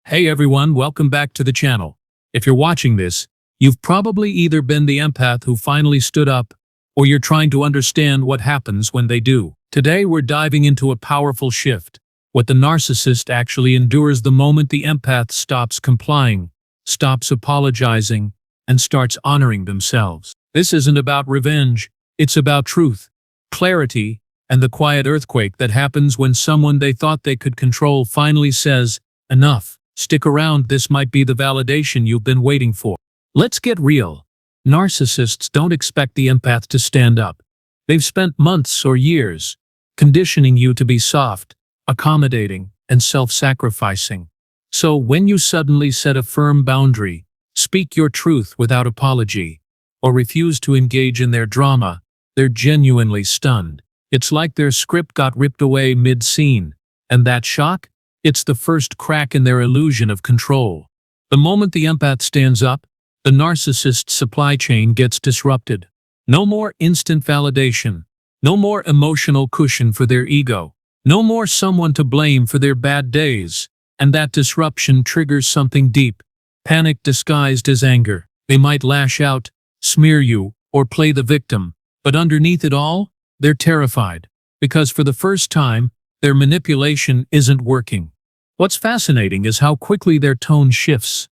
Hey everyone, welcome back to the channel. If you're watching this, you've probably either been the empath who finally stood up, or you're trying to understand what happens when they do. Today we're diving into a powerful shift, what the narcissist actually endures the moment the empath stops complying, stops apologizing, and starts honoring themselves. This isn't about revenge, it's about truth, clarity, and the quiet earthquake that happens when someone they thought they could control finally says, "Enough." Stick around, this might be the validation you've been waiting for. Let's get real. Narcissists don't expect the empath to stand up. They've spent months or years conditioning you to be soft, accommodating, and self-sacrificing. So when you suddenly set a firm boundary, speak your truth without apology, or refuse to engage in their drama, they're genuinely stunned. It's like their script got ripped away mid-scene, and that shock? It's the first crack in their illusion of control. The moment the empath stands up, the narcissist's supply chain gets disrupted. No more instant validation. No more emotional cushion for their ego. No more someone to blame for their bad days. And that disruption triggers something deep. Panic disguised as anger. They might lash out, smear you, or play the victim. But underneath it all, they're terrified. Because for the first time, their manipulation isn't working. What's fascinating is how quickly their tone shifts.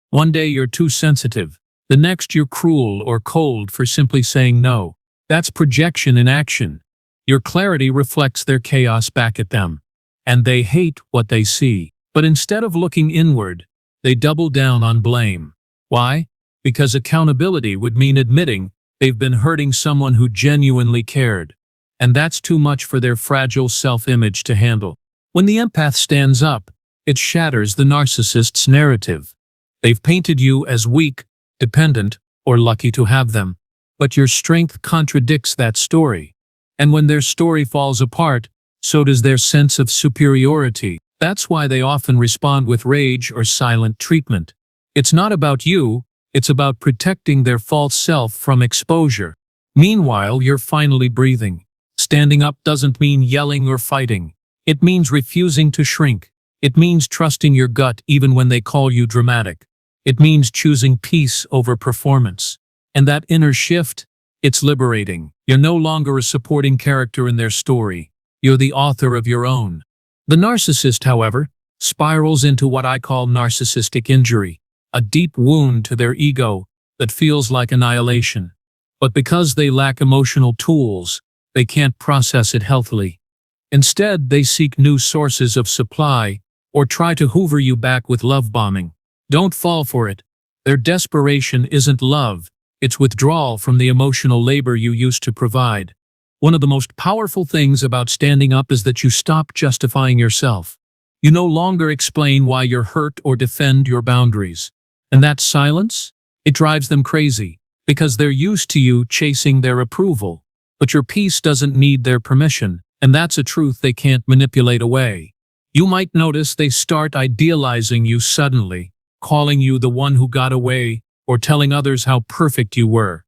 One day you're too sensitive. The next you're cruel or cold for simply saying no. That's projection in action. Your clarity reflects their chaos back at them. And they hate what they see. But instead of looking inward, they double down on blame. Why? Because accountability would mean admitting they've been hurting someone who genuinely cared. And that's too much for their fragile self-image to handle. When the empath stands up, it shatters the narcissist's narrative. They've painted you as weak, dependent, or lucky to have them. But your strength contradicts that story. And when their story falls apart, so does their sense of superiority. That's why they often respond with rage or silent treatment. It's not about you, it's about protecting their false self from exposure. Meanwhile, you're finally breathing. Standing up doesn't mean yelling or fighting. It means refusing to shrink. It means trusting your gut even when they call you dramatic. It means choosing peace over performance. And that inner shift, it's liberating. You're no longer a supporting character in their story. You're the author of your own. The narcissist, however, spirals into what I call narcissistic injury, a deep wound to their ego that feels like annihilation. But because they lack emotional tools, they can't process it healthily. Instead, they seek new sources of supply or try to hoover you back with love bombing. Don't fall for it. Their desperation isn't love, it's withdrawal from the emotional labor you used to provide. One of the most powerful things about standing up is that you stop justifying yourself. You no longer explain why you're hurt or defend your boundaries. And that silence? It drives them crazy, because they're used to you chasing their approval. But your peace doesn't need their permission. And that's a truth they can't manipulate away. You might notice they start idealizing you suddenly, calling you the one who got away, or telling others how perfect you were.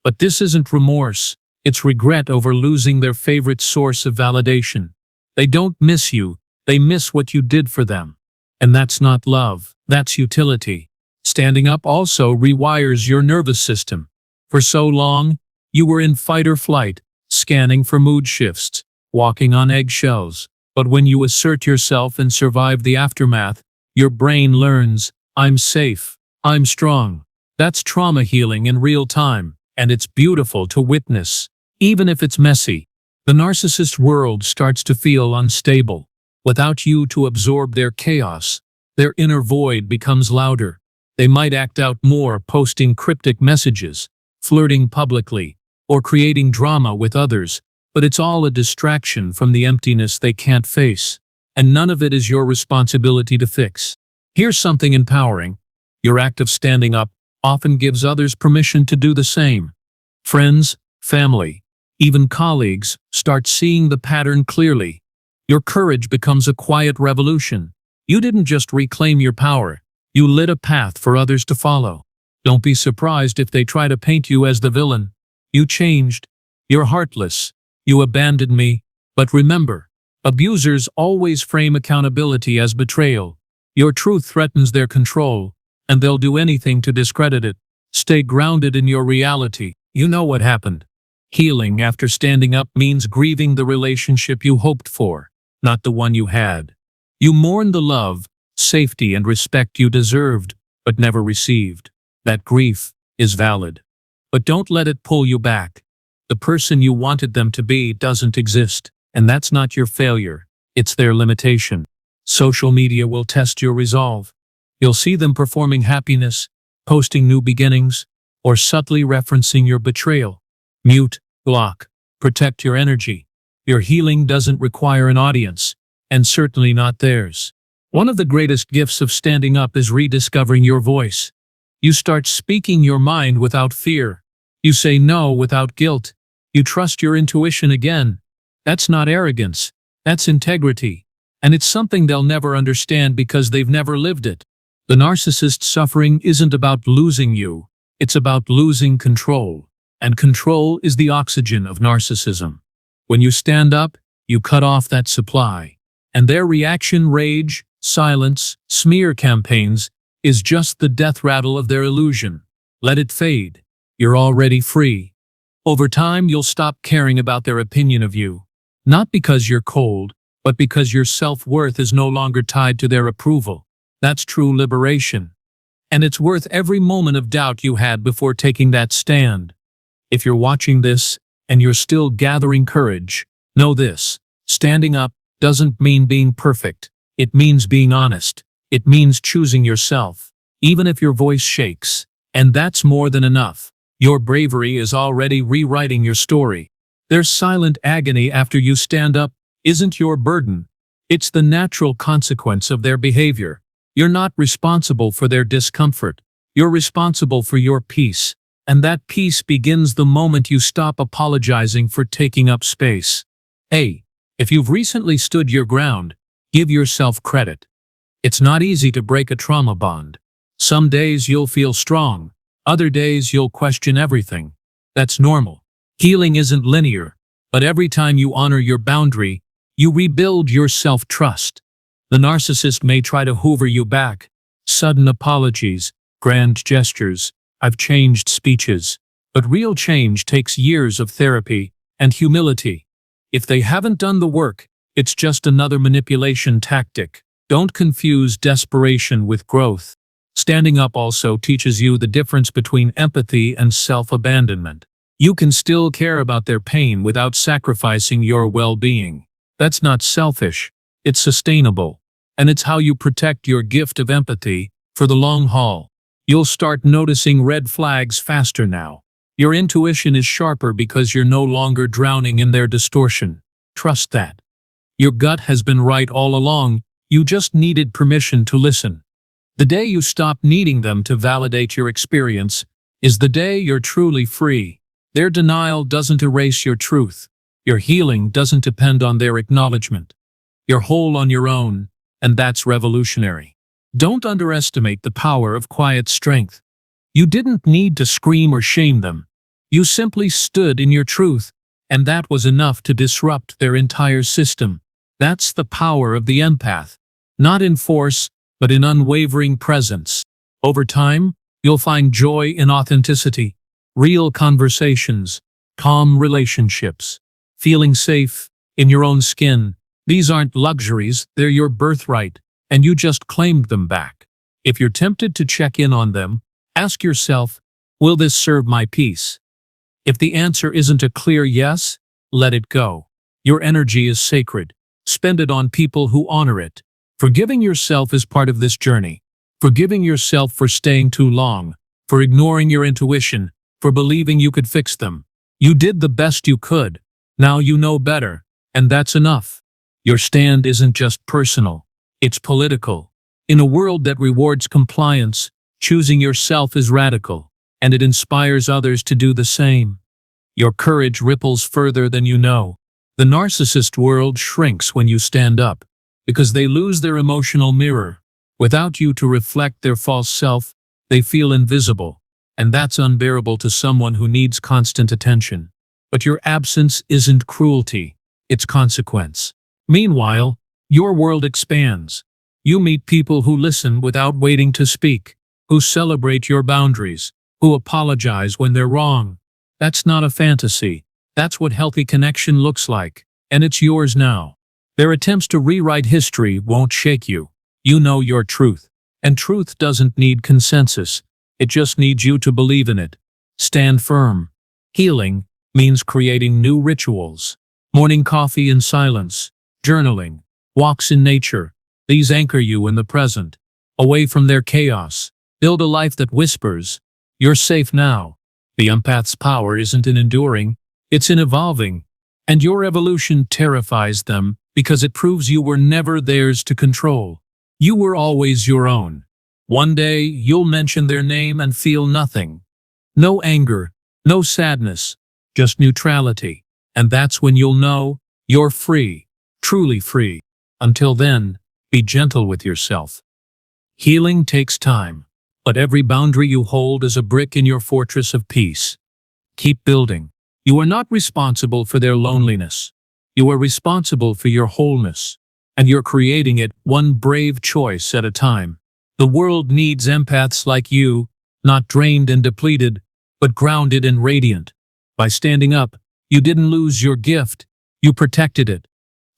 But this isn't remorse, it's regret over losing their favorite source of validation. They don't miss you, they miss what you did for them. And that's not love, that's utility. Standing up also rewires your nervous system. For so long, you were in fight or flight, scanning for mood shifts, walking on eggshells. But when you assert yourself and survive the aftermath, your brain learns, I'm safe, I'm strong. That's trauma healing in real time, and it's beautiful to witness. Even if it's messy, the narcissist world starts to feel unstable. Without you to absorb their chaos, their inner void becomes louder. They might act out more, posting cryptic messages, flirting publicly, or creating drama with others. But it's all a distraction from the emptiness they can't face, and none of it is your responsibility to fix. Here's something empowering. Your act of standing up often gives others permission to do the same. Friends, family, even colleagues start seeing the pattern clearly. Your courage becomes a quiet revolution. You didn't just reclaim your power, you lit a path for others to follow. Don't be surprised if they try to paint you as the villain. You changed. You're heartless. You abandoned me. But remember, abusers always frame accountability as betrayal. Your truth threatens their control, and they'll do anything to discredit it. Stay grounded in your reality. You know what happened. Healing after standing up means grieving the relationship you hoped for, not the one you had. You mourn the love, safety, and respect you deserved, but never received. That grief is valid. But don't let it pull you back. The person you wanted them to be doesn't exist, and that's not your failure, it's their limitation. Social media will test your resolve. You'll see them performing happiness, posting new beginnings, or subtly referencing your betrayal. Mute, block, protect your energy. Your healing doesn't require an audience, and certainly not theirs. One of the greatest gifts of standing up is rediscovering your voice. You start speaking your mind without fear. You say no without guilt. You trust your intuition again. That's not arrogance. That's integrity. And it's something they'll never understand because they've never lived it. The narcissist's suffering isn't about losing you. It's about losing control. And control is the oxygen of narcissism. When you stand up, you cut off that supply. And their reaction, rage, silence, smear campaigns, is just the death rattle of their illusion. Let it fade. You're already free. Over time, you'll stop caring about their opinion of you. Not because you're cold, but because your self-worth is no longer tied to their approval. That's true liberation. And it's worth every moment of doubt you had before taking that stand. If you're watching this, and you're still gathering courage, know this: standing up doesn't mean being perfect. It means being honest. It means choosing yourself, even if your voice shakes. And that's more than enough. Your bravery is already rewriting your story. Their silent agony after you stand up isn't your burden. It's the natural consequence of their behavior. You're not responsible for their discomfort. You're responsible for your peace. And that peace begins the moment you stop apologizing for taking up space. Hey, if you've recently stood your ground, give yourself credit. It's not easy to break a trauma bond. Some days you'll feel strong. Other days you'll question everything. That's normal. Healing isn't linear, but every time you honor your boundary, you rebuild your self-trust. The narcissist may try to hoover you back. Sudden apologies, grand gestures, I've changed speeches. But real change takes years of therapy and humility. If they haven't done the work, it's just another manipulation tactic. Don't confuse desperation with growth. Standing up also teaches you the difference between empathy and self-abandonment. You can still care about their pain without sacrificing your well-being. That's not selfish, it's sustainable. And it's how you protect your gift of empathy for the long haul. You'll start noticing red flags faster now. Your intuition is sharper because you're no longer drowning in their distortion. Trust that. Your gut has been right all along, you just needed permission to listen. The day you stop needing them to validate your experience is the day you're truly free. Their denial doesn't erase your truth. Your healing doesn't depend on their acknowledgement. You're whole on your own, and that's revolutionary. Don't underestimate the power of quiet strength. You didn't need to scream or shame them. You simply stood in your truth, and that was enough to disrupt their entire system. That's the power of the empath. Not in force, but in unwavering presence. Over time, you'll find joy in authenticity, real conversations, calm relationships, feeling safe in your own skin. These aren't luxuries, they're your birthright, and you just claimed them back. If you're tempted to check in on them, ask yourself, will this serve my peace? If the answer isn't a clear yes, let it go. Your energy is sacred. Spend it on people who honor it. Forgiving yourself is part of this journey. Forgiving yourself for staying too long, for ignoring your intuition, for believing you could fix them. You did the best you could. Now you know better, and that's enough. Your stand isn't just personal, it's political. In a world that rewards compliance, choosing yourself is radical, and it inspires others to do the same. Your courage ripples further than you know. The narcissist world shrinks when you stand up, because they lose their emotional mirror. Without you to reflect their false self, they feel invisible, and that's unbearable to someone who needs constant attention. But your absence isn't cruelty, it's consequence. Meanwhile, your world expands. You meet people who listen without waiting to speak, who celebrate your boundaries, who apologize when they're wrong. That's not a fantasy. That's what healthy connection looks like, and it's yours now. Their attempts to rewrite history won't shake you. You know your truth. And truth doesn't need consensus. It just needs you to believe in it. Stand firm. Healing means creating new rituals. Morning coffee in silence, journaling, walks in nature. These anchor you in the present, away from their chaos. Build a life that whispers, "You're safe now." The empath's power isn't in enduring, it's in evolving. And your evolution terrifies them because it proves you were never theirs to control. You were always your own. One day, you'll mention their name and feel nothing. No anger, no sadness, just neutrality. And that's when you'll know you're free, truly free. Until then, be gentle with yourself. Healing takes time, but every boundary you hold is a brick in your fortress of peace. Keep building. You are not responsible for their loneliness. You are responsible for your wholeness, and you're creating it one brave choice at a time. The world needs empaths like you, not drained and depleted, but grounded and radiant. By standing up, you didn't lose your gift, you protected it.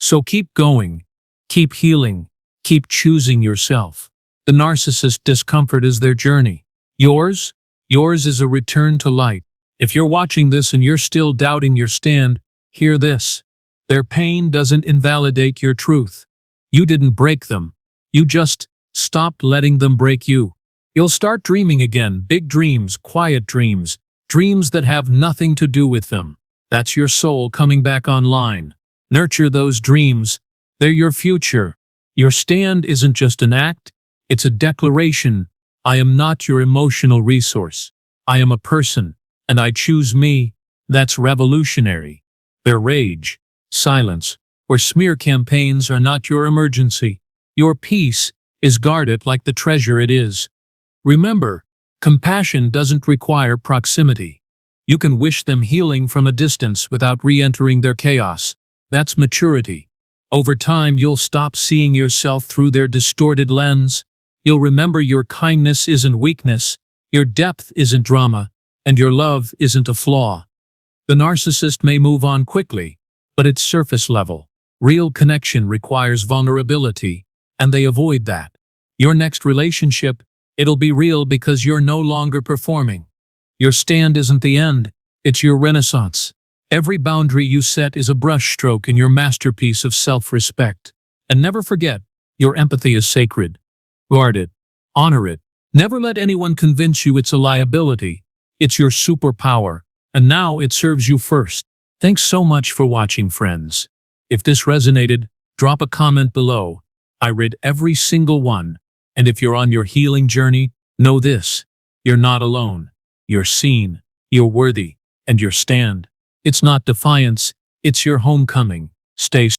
So keep going, keep healing, keep choosing yourself. The narcissist discomfort is their journey. Yours is a return to light. If you're watching this and you're still doubting your stand, hear this. Their pain doesn't invalidate your truth. You didn't break them. You just stopped letting them break you. You'll start dreaming again, big dreams, quiet dreams, dreams that have nothing to do with them. That's your soul coming back online. Nurture those dreams. They're your future. Your stand isn't just an act, it's a declaration. I am not your emotional resource. I am a person, and I choose me. That's revolutionary. Their rage, silence, or smear campaigns are not your emergency. Your peace is guarded like the treasure it is. Remember, compassion doesn't require proximity. You can wish them healing from a distance without re-entering their chaos. That's maturity. Over time, you'll stop seeing yourself through their distorted lens. You'll remember your kindness isn't weakness, your depth isn't drama, and your love isn't a flaw. The narcissist may move on quickly, but it's surface level. Real connection requires vulnerability, and they avoid that. Your next relationship, it'll be real because you're no longer performing. Your stand isn't the end, it's your renaissance. Every boundary you set is a brushstroke in your masterpiece of self-respect. And never forget, your empathy is sacred. Guard it. Honor it. Never let anyone convince you it's a liability. It's your superpower, and now it serves you first. Thanks so much for watching, friends. If this resonated, drop a comment below. I read every single one. And if you're on your healing journey, know this. You're not alone. You're seen. You're worthy. And your stand. It's not defiance. It's your homecoming. Stay